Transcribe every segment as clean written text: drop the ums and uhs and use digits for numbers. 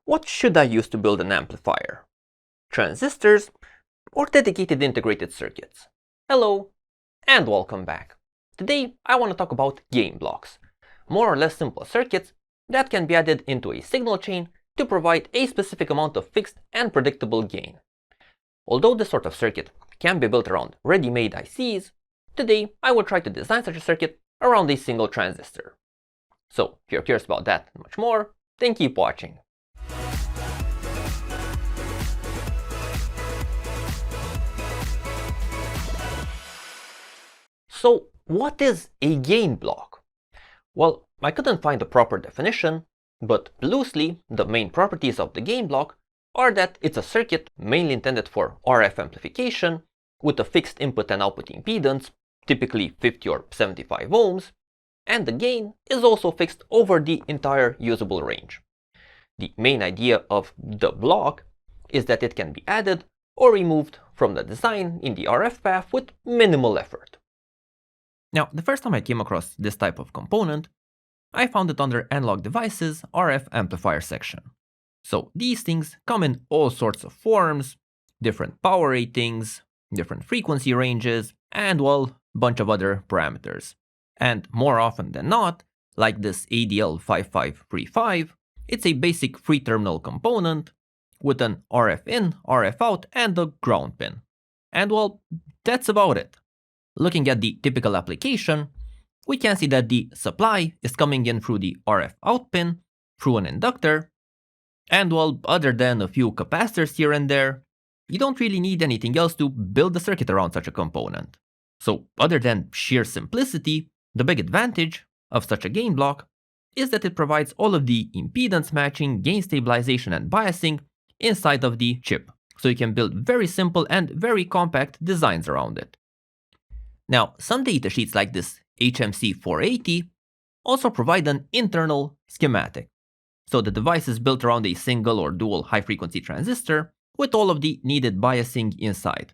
What should I use to build an amplifier? Transistors or dedicated integrated circuits? Hello and welcome back. Today I want to talk about gain blocks, more or less simple circuits that can be added into a signal chain to provide a specific amount of fixed and predictable gain. Although this sort of circuit can be built around ready-made ICs, today I will try to design such a circuit around a single transistor. So if you're curious about that and much more, then keep watching. So what is a gain block? Well, I couldn't find a proper definition, but loosely, the main properties of the gain block are that it's a circuit mainly intended for RF amplification with a fixed input and output impedance, typically 50 or 75 ohms, and the gain is also fixed over the entire usable range. The main idea of the block is that it can be added or removed from the design in the RF path with minimal effort. Now, the first time I came across this type of component, I found it under Analog Devices RF Amplifier section. So these things come in all sorts of forms, different power ratings, different frequency ranges, and well, a bunch of other parameters. And more often than not, like this ADL5535, it's a basic free terminal component with an RF in, RF out, and a ground pin. And well, that's about it. Looking at the typical application, we can see that the supply is coming in through the RF out pin, through an inductor, and well, other than a few capacitors here and there, you don't really need anything else to build a circuit around such a component. So other than sheer simplicity, the big advantage of such a gain block is that it provides all of the impedance matching, gain stabilization, and biasing inside of the chip. So you can build very simple and very compact designs around it. Now, some datasheets like this HMC 480 also provide an internal schematic. So the device is built around a single or dual high-frequency transistor with all of the needed biasing inside.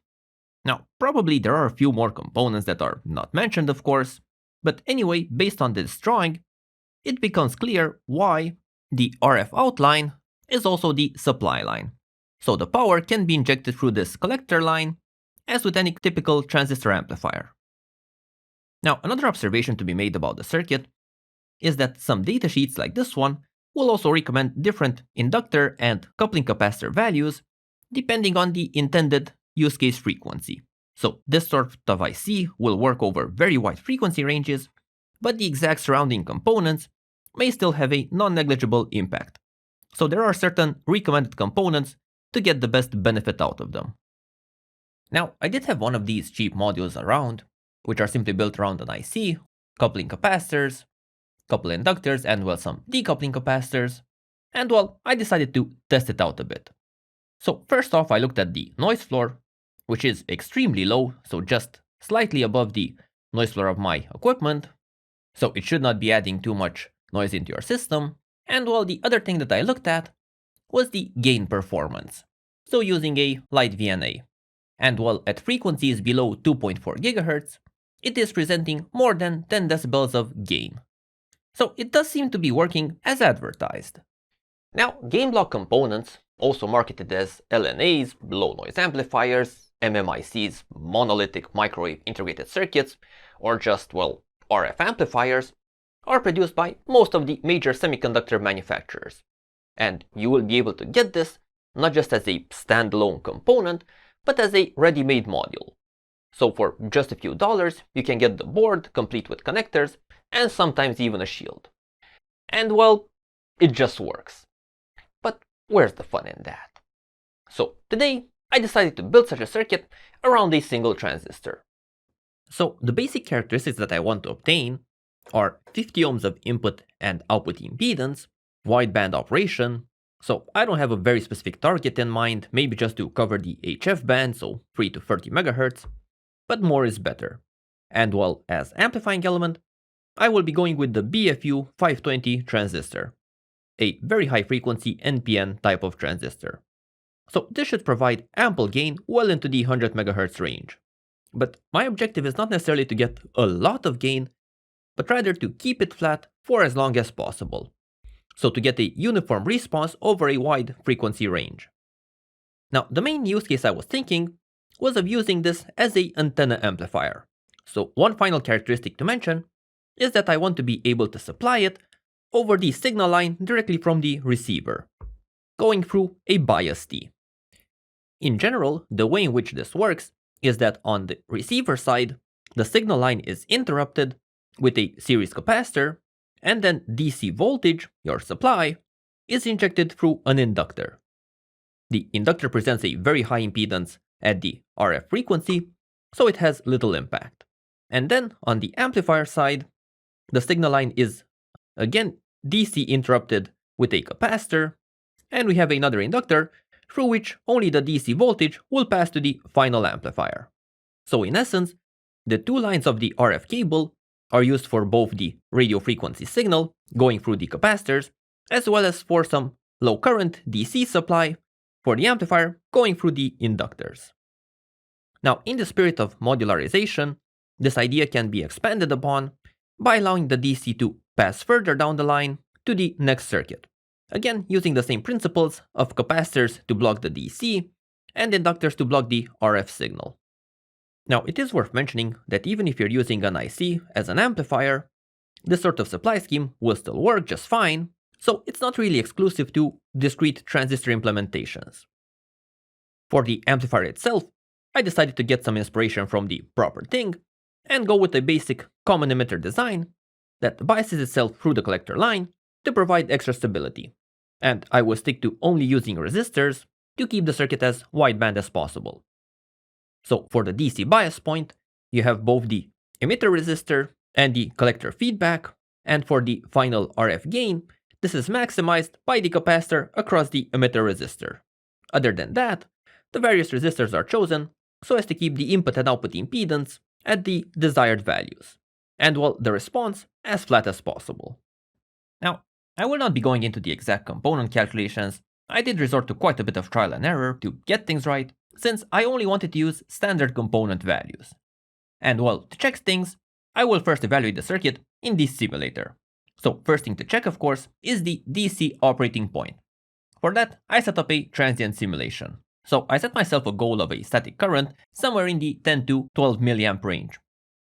Now, probably there are a few more components that are not mentioned, of course, but anyway, based on this drawing, it becomes clear why the RF outline is also the supply line. So the power can be injected through this collector line, as with any typical transistor amplifier. Now, another observation to be made about the circuit is that some datasheets like this one will also recommend different inductor and coupling capacitor values depending on the intended use case frequency. So this sort of IC will work over very wide frequency ranges, but the exact surrounding components may still have a non-negligible impact. So there are certain recommended components to get the best benefit out of them. Now, I did have one of these cheap modules around, which are simply built around an IC, coupling capacitors, couple inductors, and well, some decoupling capacitors, and well, I decided to test it out a bit. So first off, I looked at the noise floor, which is extremely low, so just slightly above the noise floor of my equipment, so it should not be adding too much noise into your system. And well, the other thing that I looked at was the gain performance, so using a light VNA. And well, at frequencies below 2.4 GHz, it is presenting more than 10 decibels of gain. So it does seem to be working as advertised. Now, gain block components, also marketed as LNAs, low noise amplifiers, MMICs, monolithic microwave integrated circuits, or just, well, RF amplifiers, are produced by most of the major semiconductor manufacturers. And you will be able to get this not just as a standalone component, but as a ready-made module. So for just a few dollars, you can get the board complete with connectors and sometimes even a shield. And well, it just works. But where's the fun in that? So today, I decided to build such a circuit around a single transistor. So the basic characteristics that I want to obtain are 50 ohms of input and output impedance, wideband operation. So I don't have a very specific target in mind, maybe just to cover the HF band, so 3 to 30 MHz, but more is better. And well, as amplifying element, I will be going with the BFU 520 transistor, a very high frequency NPN type of transistor. So this should provide ample gain well into the 100 MHz range. But my objective is not necessarily to get a lot of gain, but rather to keep it flat for as long as possible. so to get a uniform response over a wide frequency range. Now, the main use case I was thinking was of using this as an antenna amplifier. So one final characteristic to mention is that I want to be able to supply it over the signal line directly from the receiver, going through a bias T. In general, the way in which this works is that on the receiver side, the signal line is interrupted with a series capacitor, and then DC voltage, your supply, is injected through an inductor. The inductor presents a very high impedance at the RF frequency, so it has little impact. And then on the amplifier side, the signal line is again DC interrupted with a capacitor, and we have another inductor through which only the DC voltage will pass to the final amplifier. So in essence, the two lines of the RF cable are used for both the radio frequency signal going through the capacitors, as well as for some low current DC supply for the amplifier going through the inductors. Now, in the spirit of modularization, this idea can be expanded upon by allowing the DC to pass further down the line to the next circuit. Again, using the same principles of capacitors to block the DC and inductors to block the RF signal. Now, it is worth mentioning that even if you're using an IC as an amplifier, this sort of supply scheme will still work just fine, so it's not really exclusive to discrete transistor implementations. For the amplifier itself, I decided to get some inspiration from the proper thing and go with a basic common emitter design that biases itself through the collector line to provide extra stability. And I will stick to only using resistors to keep the circuit as wideband as possible. So for the DC bias point, you have both the emitter resistor and the collector feedback, and for the final RF gain, this is maximized by the capacitor across the emitter resistor. Other than that, the various resistors are chosen so as to keep the input and output impedance at the desired values, and well, the response as flat as possible. Now, I will not be going into the exact component calculations. I did resort to quite a bit of trial and error to get things right, since I only wanted to use standard component values. And well, to check things, I will first evaluate the circuit in the simulator. So first thing to check, of course, is the DC operating point. For that, I set up a transient simulation. So I set myself a goal of a static current somewhere in the 10 to 12 milliamp range.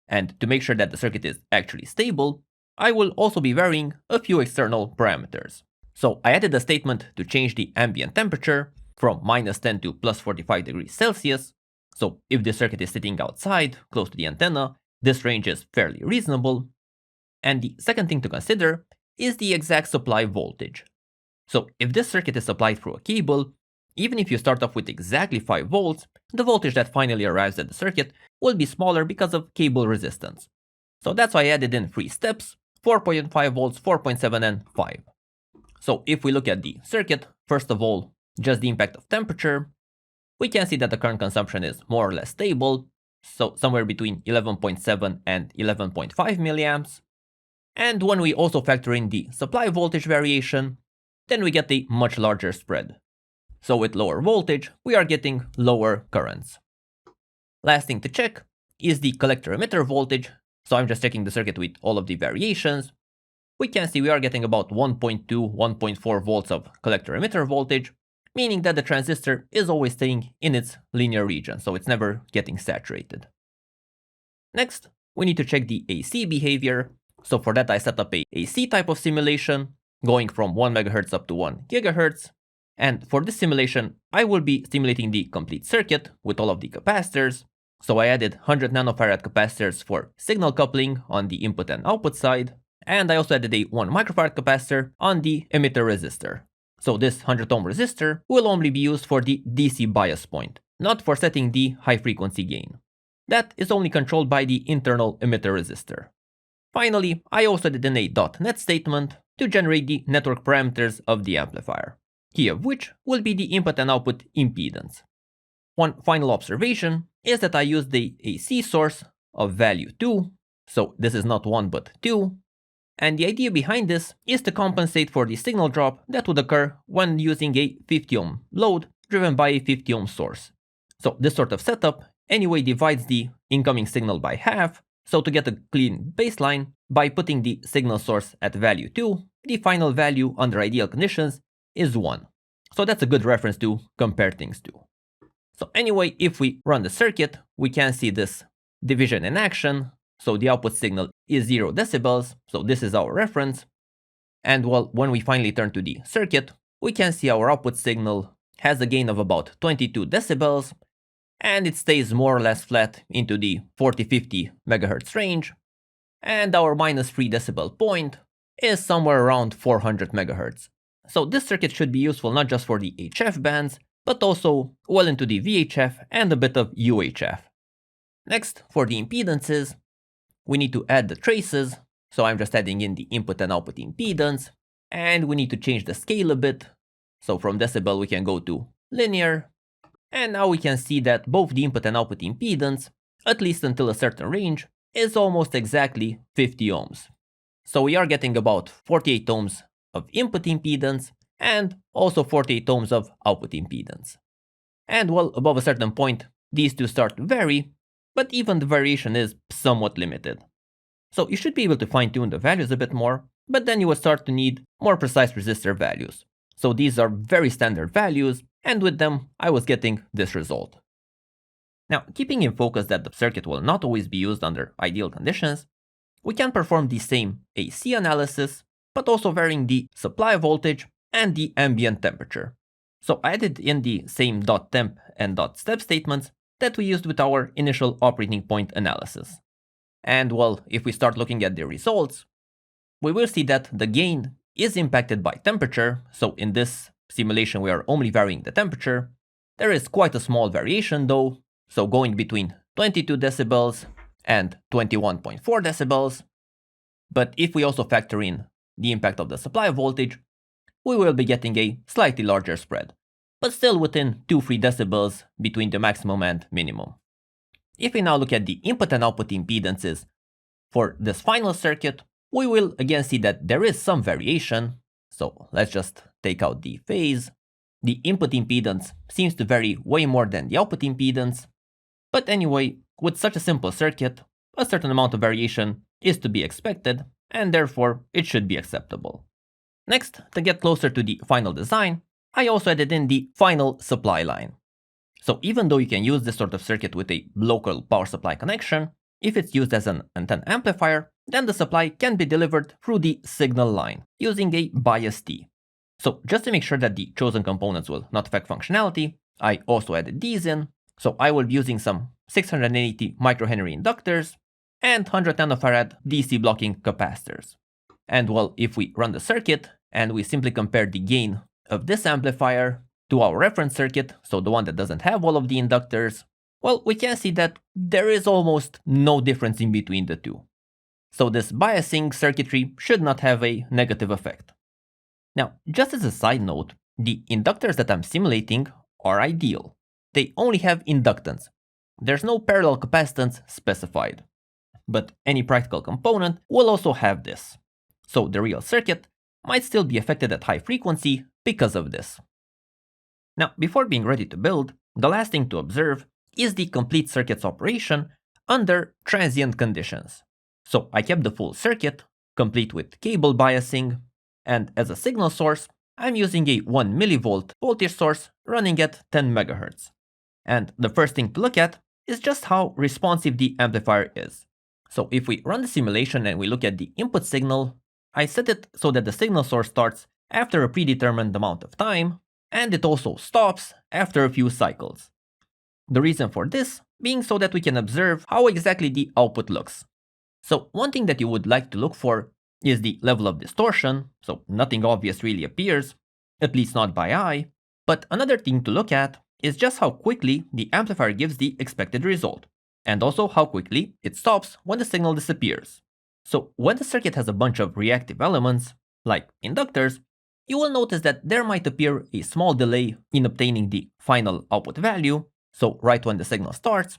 And to make sure that the circuit is actually stable, I will also be varying a few external parameters. So I added a statement to change the ambient temperature from -10 to +45 degrees Celsius. So if the circuit is sitting outside, close to the antenna, this range is fairly reasonable. And the second thing to consider is the exact supply voltage. So if this circuit is supplied through a cable, even if you start off with exactly 5 volts, the voltage that finally arrives at the circuit will be smaller because of cable resistance. So that's why I added in 3 steps, 4.5 volts, 4.7 and 5. So if we look at the circuit, first of all, just the impact of temperature, we can see that the current consumption is more or less stable, so somewhere between 11.7 and 11.5 milliamps. And when we also factor in the supply voltage variation, then we get a much larger spread. So with lower voltage, we are getting lower currents. Last thing to check is the collector emitter voltage. So I'm just checking the circuit with all of the variations. We can see we are getting about 1.2, 1.4 volts of collector emitter voltage, meaning that the transistor is always staying in its linear region, so it's never getting saturated. Next, we need to check the AC behavior. So for that, I set up a AC type of simulation, going from 1 MHz up to 1 GHz. And for this simulation, I will be simulating the complete circuit with all of the capacitors. So I added 100 nanofarad capacitors for signal coupling on the input and output side. And I also added a 1 microfarad capacitor on the emitter resistor. So this 100 ohm resistor will only be used for the DC bias point, not for setting the high frequency gain. That is only controlled by the internal emitter resistor. Finally, I also did in a .NET statement to generate the network parameters of the amplifier, key of which will be the input and output impedance. One final observation is that I used the AC source of value 2, so this is not 1 but 2, and the idea behind this is to compensate for the signal drop that would occur when using a 50 ohm load driven by a 50 ohm source. So this sort of setup anyway divides the incoming signal by half, So to get a clean baseline, by putting the signal source at value 2, the final value under ideal conditions is 1. So that's a good reference to compare things to. So anyway, if we run the circuit, we can see this division in action. So the output signal is 0 decibels, so this is our reference. And well, when we finally turn to the circuit, we can see our output signal has a gain of about 22 decibels, and it stays more or less flat into the 40-50 MHz range, and our -3 decibel point is somewhere around 400 MHz. So this circuit should be useful not just for the HF bands, but also well into the VHF and a bit of UHF. Next, for the impedances, we need to add the traces, so I'm just adding in the input and output impedance, and we need to change the scale a bit, so from decibel we can go to linear, and now we can see that both the input and output impedance, at least until a certain range, is almost exactly 50 ohms. So we are getting about 48 ohms of input impedance and also 48 ohms of output impedance. And well, above a certain point, these two start to vary, but even the variation is somewhat limited. So you should be able to fine-tune the values a bit more, but then you would start to need more precise resistor values. So these are very standard values, and with them, I was getting this result. Now, keeping in focus that the circuit will not always be used under ideal conditions, we can perform the same AC analysis, but also varying the supply voltage and the ambient temperature. So I added in the same .temp and .step statements that we used with our initial operating point analysis. And well, if we start looking at the results, we will see that the gain is impacted by temperature, so in this simulation we are only varying the temperature. There is quite a small variation though, so going between 22 decibels and 21.4 decibels. But if we also factor in the impact of the supply voltage, we will be getting a slightly larger spread, but still within 2-3 decibels between the maximum and minimum. If we now look at the input and output impedances for this final circuit, we will again see that there is some variation. So let's just take out the phase. The input impedance seems to vary way more than the output impedance. But anyway, with such a simple circuit, a certain amount of variation is to be expected, and therefore it should be acceptable. Next, to get closer to the final design, I also added in the final supply line. So even though you can use this sort of circuit with a local power supply connection, if it's used as an antenna amplifier, then the supply can be delivered through the signal line using a bias T. So just to make sure that the chosen components will not affect functionality, I also added these in. So I will be using some 680 microhenry inductors and 100 nanofarad DC blocking capacitors. And well, if we run the circuit and we simply compare the gain of this amplifier to our reference circuit, so the one that doesn't have all of the inductors, well, we can see that there is almost no difference in between the two. So this biasing circuitry should not have a negative effect. Now, just as a side note, the inductors that I'm simulating are ideal. They only have inductance. There's no parallel capacitance specified. But any practical component will also have this. So the real circuit might still be affected at high frequency because of this. Now, before being ready to build, the last thing to observe is the complete circuit's operation under transient conditions. So I kept the full circuit, complete with cable biasing, and as a signal source, I'm using a 1 millivolt voltage source running at 10 MHz. And the first thing to look at is just how responsive the amplifier is. So if we run the simulation and we look at the input signal, I set it so that the signal source starts after a predetermined amount of time, and it also stops after a few cycles. The reason for this being so that we can observe how exactly the output looks. So one thing that you would like to look for is the level of distortion, so nothing obvious really appears, at least not by eye, but another thing to look at is just how quickly the amplifier gives the expected result, and also how quickly it stops when the signal disappears. So when the circuit has a bunch of reactive elements, like inductors, you will notice that there might appear a small delay in obtaining the final output value, so right when the signal starts,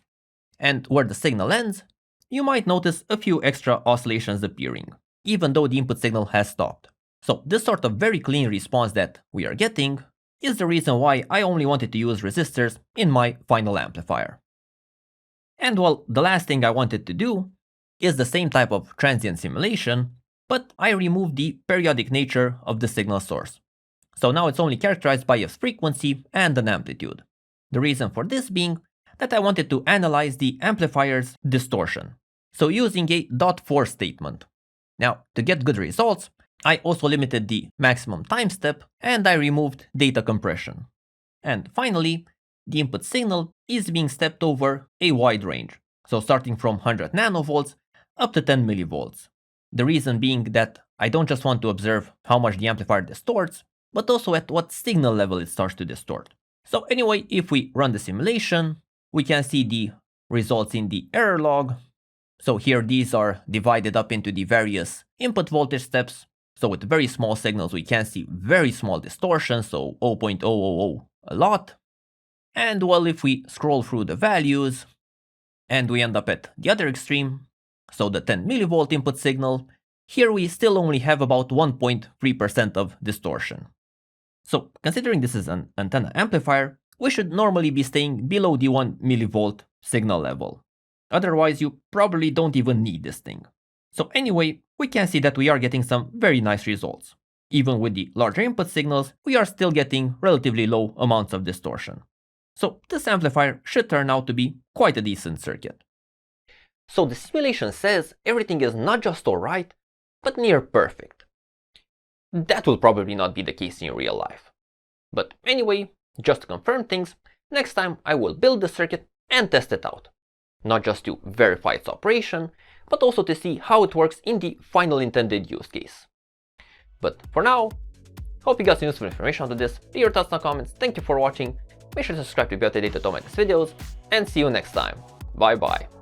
and where the signal ends, you might notice a few extra oscillations appearing, even though the input signal has stopped. So this sort of very clean response that we are getting is the reason why I only wanted to use resistors in my final amplifier. And well, the last thing I wanted to do is the same type of transient simulation, but I removed the periodic nature of the signal source. So now it's only characterized by a frequency and an amplitude. The reason for this being that I wanted to analyze the amplifier's distortion. So using a .for statement. Now, to get good results, I also limited the maximum time step and I removed data compression. And finally, the input signal is being stepped over a wide range. So starting from 100 nanovolts up to 10 millivolts. The reason being that I don't just want to observe how much the amplifier distorts, but also at what signal level it starts to distort. So anyway, if we run the simulation, we can see the results in the error log. So here these are divided up into the various input voltage steps. So with very small signals, we can see very small distortion, so 0.000 a lot. And well, if we scroll through the values, and we end up at the other extreme, so the 10 millivolt input signal, here we still only have about 1.3% of distortion. So considering this is an antenna amplifier, we should normally be staying below the 1 millivolt signal level. Otherwise, you probably don't even need this thing. So anyway, we can see that we are getting some very nice results. Even with the larger input signals, we are still getting relatively low amounts of distortion. So this amplifier should turn out to be quite a decent circuit. So the simulation says everything is not just alright, but near perfect. That will probably not be the case in real life. But anyway, just to confirm things, next time I will build the circuit and test it out. Not just to verify its operation, but also to see how it works in the final intended use case. But for now, hope you got some useful information out of this. Leave your thoughts in the comments. Thank you for watching. Make sure to subscribe to be up to date with all my next videos, and see you next time. Bye bye.